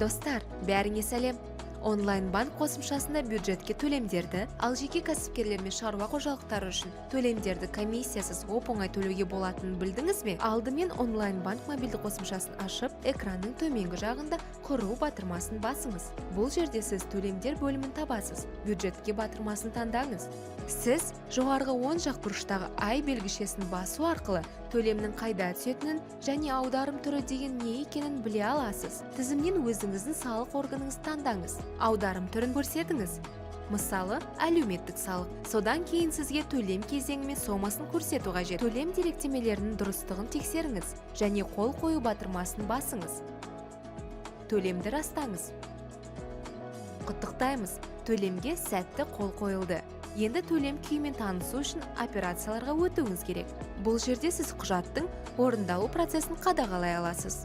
Достар, бәріңе сәлем. Онлайн банк қосымшасында бюджетке төлемдерді, ал жеке кәсіпкерлер мен шаруа қожалықтары үшін төлемдерді комиссиясыз оп-оңай төлеуге болатынын білдіңіз бе? Алдымен онлайн банк мобильді қосымшасын ашып, экранның төменгі жағында құру батырмасын басыңыз. Бұл жерде сіз төлемдер бөлімін табасыз. Бюджетке батырмасын таңдаңыз. Сіз жоғарғы оң жақ бұрыштағы ай белгішесін басу арқылы төлемнің қайда түсетінін және аударым түрі деген не екенін біле аласыз. Тізімнен өзіңіздің салық органыңызды таңдаңыз. Аударым түрін көрсетіңіз. Мысалы, әлеуметтік салық. Содан кейін сізге төлем кезеңі мен сомасын көрсету қажет. Төлем деректемелерінің дұрыстығын тексеріңіз және қол қою батырмасын басыңыз. Төлемді растаңыз. Құттықтаймыз, төлемге сәтті қол қойылды. Енді төлем күйімен танысу үшін операцияларға өтуіңіз керек. Бұл жерде сіз құжаттың орындалу процесін қадағалай аласыз.